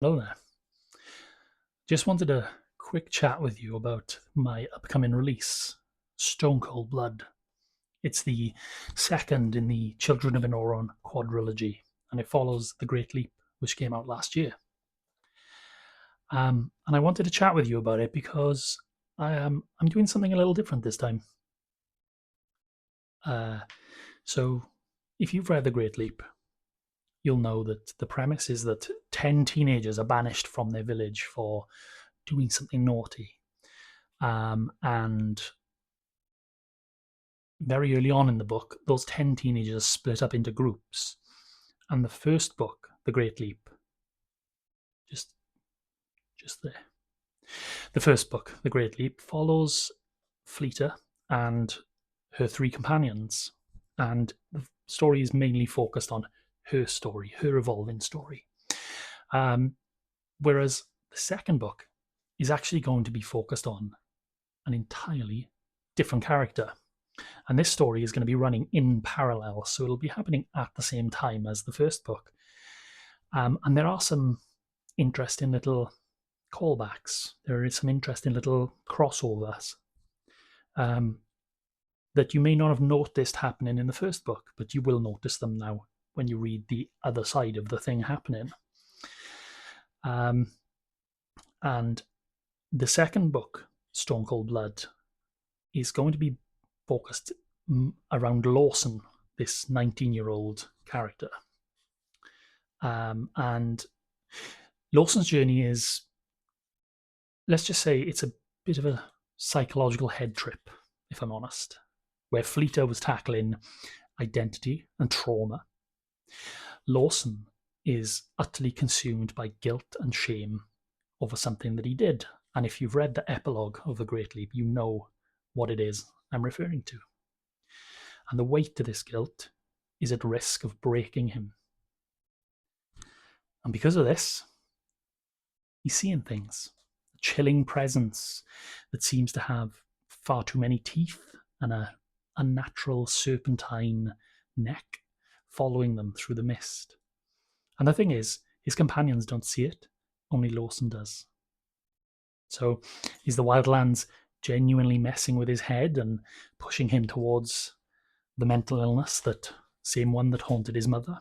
Hello there. Just wanted a quick chat with you about my upcoming release, Stone Cold Blood. It's the second in the Children of Inauron quadrilogy, and it follows The Great Leap, which came out last year. And I wanted to chat with you about it because I'm doing something a little different this time. So, if you've read The Great Leap, you'll know that the premise is that 10 teenagers are banished from their village for doing something naughty. And very early on in the book, those 10 teenagers split up into groups. And the first book, The Great Leap, just there. The first book, The Great Leap, follows Fleta and her three companions. And the story is mainly focused on her story, her evolving story. Whereas the second book is actually going to be focused on an entirely different character. And this story is going to be running in parallel, so it'll be happening at the same time as the first book. And there are some interesting little callbacks. There is some interesting little crossovers that you may not have noticed happening in the first book, but you will notice them now when you read the other side of the thing happening. And the second book, Stone Cold Blood, is going to be focused around Lawson, this 19-year-old character. And Lawson's journey is, let's just say, it's a bit of a psychological head trip, if I'm honest, where Fleta was tackling identity and trauma. Lawson is utterly consumed by guilt and shame over something that he did. And if you've read the epilogue of The Great Leap, you know what it is I'm referring to. And the weight of this guilt is at risk of breaking him. And because of this, he's seeing things. A chilling presence that seems to have far too many teeth and a unnatural serpentine neck following them through the mist. And the thing is, his companions don't see it, only Lawson does. So is the Wildlands genuinely messing with his head and pushing him towards the mental illness, that same one that haunted his mother?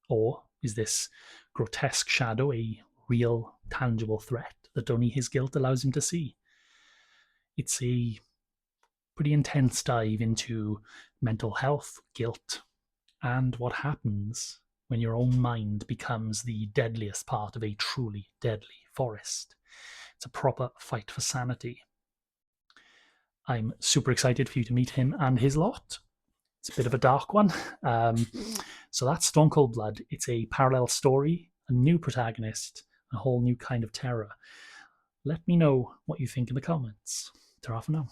Or is this grotesque shadow a real, tangible threat that only his guilt allows him to see? It's a pretty intense dive into mental health, guilt, and what happens when your own mind becomes the deadliest part of a truly deadly forest. It's a proper fight for sanity. I'm super excited for you to meet him and his lot. It's a bit of a dark one. So that's Stone Cold Blood. It's a parallel story, a new protagonist, a whole new kind of terror. Let me know what you think in the comments. Ta-ra for now.